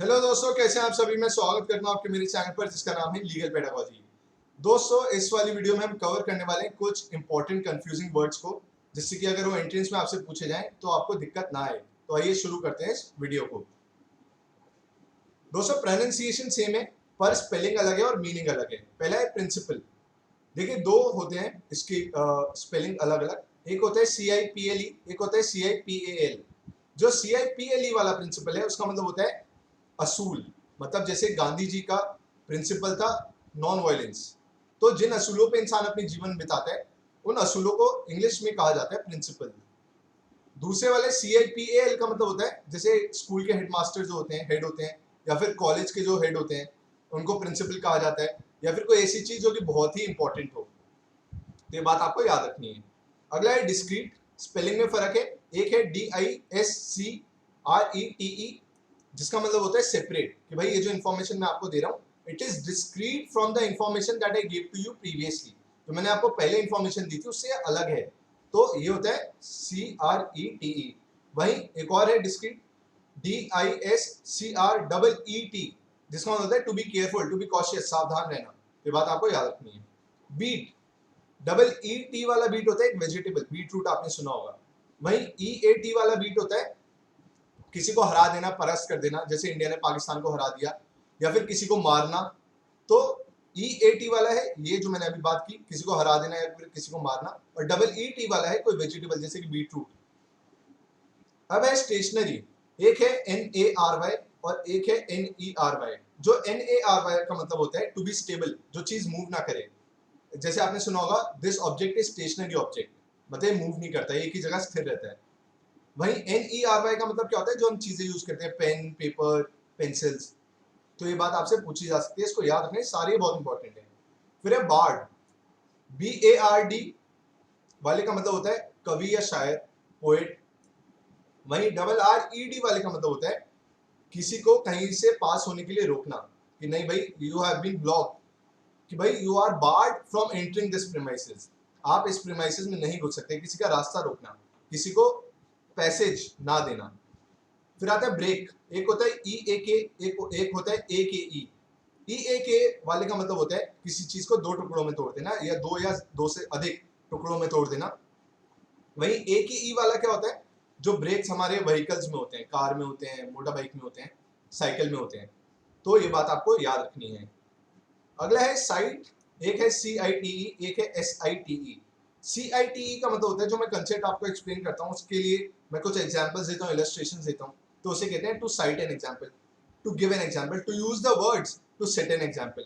Hello दोस्तों, कैसे हैं आप सभी। मैं स्वागत करता हूं आपके मेरे चैनल पर जिसका नाम है लीगल पेडागोजी। दोस्तों, इस वाली वीडियो में हम कवर करने वाले हैं कुछ इंपॉर्टेंट कंफ्यूजिंग वर्ड्स को, जिससे कि अगर वो एंट्रेंस में आपसे पूछे जाएं तो आपको दिक्कत ना आए। तो आइए शुरू करते हैं इस वीडियो को। दोस्तों, प्रोनाउंसिएशन सेम है पर स्पेलिंग अलग है और मीनिंग अलग है। पहला है प्रिंसिपल। देखिए, दो होते हैं इसकी स्पेलिंग अलग अलग। एक होता है CIPLE, एक होता है CIPAL। जो CIPLE वाला प्रिंसिपल है उसका मतलब होता है असूल। मतलब जैसे गांधी जी का प्रिंसिपल था नॉन वायलेंस, तो जिन असूलों पे इंसान अपनी जीवन बिताता है उन असूलों को इंग्लिश में कहा जाता है प्रिंसिपल। दूसरे वाले CIPAL का मतलब होता है जैसे स्कूल के हेडमास्टर जो होते हैं, हेड होते हैं, या फिर कॉलेज के जो हेड होते हैं उनको प्रिंसिपल कहा जाता है, या फिर कोई ऐसी चीज जो कि बहुत ही इंपॉर्टेंट हो। तो ये बात आपको याद रखनी है। अगला है डिस्क्रीट। स्पेलिंग में फर्क है। एक है DISCRETE, जिसका मतलब होता है सेपरेट, कि भाई ये जो इन्फॉर्मेशन मैं आपको दे रहा हूँ it is discreet from the information that I give to you previously. जो मैंने आपको पहले इन्फॉर्मेशन दी थी उससे अलग है। तो ये होता है CRETE। वहीं एक और है डिस्क्रीट, DISCREET, जिसका मतलब होता है to be careful, to be cautious, सावधान रहना। ये बात आपको याद रखनी है। बीट, EET वाला बीट होता है एक वेजिटेबल, बीट रूट आपने सुना होगा। वहीं EAT वाला बीट होता है किसी को हरा देना, परास्त कर देना, जैसे इंडिया ने पाकिस्तान को हरा दिया, या फिर किसी को मारना। तो EAT वाला है ये जो मैंने अभी बात की, किसी को हरा देना या फिर किसी को मारना। और EET वाला है कोई वेजिटेबल जैसे कि बीट रूट। अब है स्टेशनरी। एक है NARY और एक है NERY। जो NARY का मतलब होता है टू बी स्टेबल, जो चीज मूव ना करे। जैसे आपने सुना होगा this object is stationary object, मतलब मूव नहीं करता, एक ही जगह स्थिर रहता है। वहीं NERY का मतलब क्या होता है, जो हम चीजें यूज करते हैं, पेन, पेपर, पेंसिल्स। तो ये बात आपसे पूछी जा सकती है, इसको याद रखना, सारे बहुत इंपॉर्टेंट है। फिर है बार्ड। BARD वाले का मतलब होता है कवि या शायर, पोएट। वहीं RRED वाले का मतलब होता है किसी को कहीं से पास होने के लिए रोकना, कि नहीं भाई यू हैव बीन ब्लॉक्ड, कि भाई you are barred from entering this premises, आप इस प्रीमाइसेस में नहीं घुस सकते, किसी का रास्ता रोकना, किसी को पैसेज ना देना। फिर आता है ब्रेक। एक होता है EAK, एक होता है AKE। EAK वाले का मतलब होता है किसी चीज को दो टुकड़ों में तोड़ देना, या दो से अधिक टुकड़ों में तोड़ देना। वहीं AKE वाला क्या होता है, जो ब्रेक्स हमारे व्हीकल्स में होते हैं, कार में होते हैं, मोटर बाइक में होते हैं, साइकिल में होते हैं। तो ये बात आपको याद रखनी है। अगला है साइट। एक है CITE, एक है SITE। CITE का मतलब होता है, जो मैं कंसेप्ट आपको एक्सप्लेन करता हूँ उसके लिए मैं कुछ एग्जांपल्स देता हूँ, इलस्ट्रेशंस देता हूँ। तो उसे कहते हैं to cite an example, to give an example, to use the words, to set an example.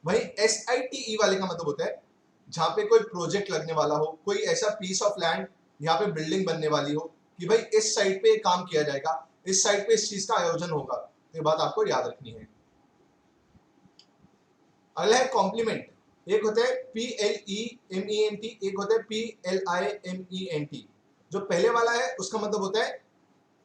वहीं SITE वाले का मतलब होता है जहाँ पे कोई प्रोजेक्ट लगने वाला हो, कोई ऐसा पीस ऑफ लैंड यहाँ पे बिल्डिंग बनने वाली हो, कि भाई इस साइट पे काम किया जाएगा, इस साइट पे इस चीज का आयोजन होगा। तो ये बात आपको याद रखनी है। अगला है कॉम्प्लीमेंट। एक होता है PLEMENT, एक होता है PLIMENT। जो पहले वाला है उसका मतलब होता है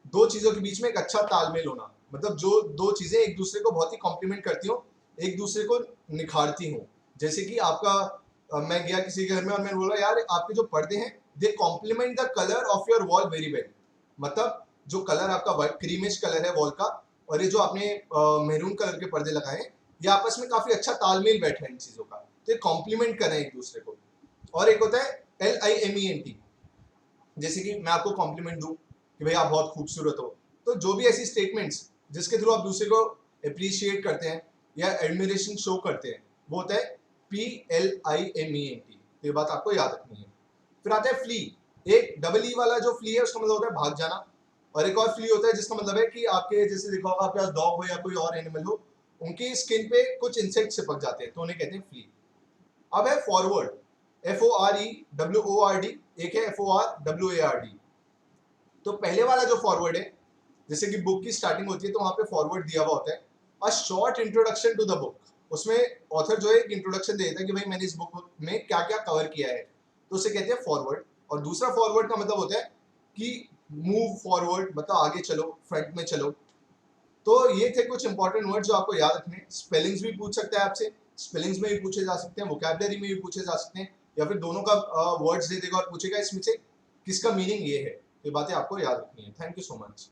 दो चीजों के बीच में एक अच्छा तालमेल होना, मतलब जो दो चीजें एक दूसरे को बहुत ही कॉम्प्लीमेंट करती हो, एक दूसरे को निखारती हो। जैसे कि आपका मैं गया किसी के घर में और मैंने बोला यार आपके जो पर्दे हैं they complement the colour of your wall very well. मतलब जो कलर आपका व्हाइट क्रीमिश कलर है वॉल का, और ये जो आपने मेरून कलर के पर्दे लगाए हैं, ये आपस में काफी अच्छा तालमेल बैठा है इन चीजों का, तो ये कॉम्प्लीमेंट कर रहे हैं एक दूसरे को। और एक होता है LIMENT। जैसे कि मैं आपको कॉम्प्लीमेंट दूं कि भाई आप बहुत खूबसूरत हो, तो जो भी ऐसी स्टेटमेंट्स जिसके थ्रू आप दूसरे को अप्रिशिएट करते हैं या एडमिरेशन शो करते हैं, वो होता है PLIMENT। तो ये बात आपको याद रखनी है। फिर आता है फ्ली। एक E वाला जो फ्ली है उसका मतलब होता है भाग जाना, और एक और फ्ली होता है जिसका मतलब है कि आपके जैसे देखा होगा आपके पास डॉग हो या कोई और एनिमल हो, उनकी स्किन पे कुछ इंसेक्ट चिपक जाते हैं तो उन्हें कहते हैं फ्ली। अब है फॉरवर्ड। FOREWORD, एक है FORWARD। तो पहले वाला जो फॉरवर्ड है, जैसे कि बुक की स्टार्टिंग होती है तो वहां पे फॉरवर्ड दिया हुआ होता है, a short introduction to the book. उसमें ऑथर जो है एक इंट्रोडक्शन दे देता है कि भाई मैंने इस बुक में क्या क्या कवर किया है, तो उसे कहते हैं फॉरवर्ड। और दूसरा फॉरवर्ड का मतलब होता है कि मूव फॉरवर्ड, मतलब आगे चलो, फ्रंट में चलो। तो ये थे कुछ इंपॉर्टेंट वर्ड जो आपको याद रखने हैं। स्पेलिंग्स भी पूछ सकता है आपसे, स्पेलिंग्स में भी पूछे जा सकते हैं, वोकैबुलरी में भी पूछे जा सकते हैं, या फिर दोनों का वर्ड्स दे देगा और पूछेगा इसमें से किसका मीनिंग ये है। ये बातें आपको याद रखनी है। Thank you so much.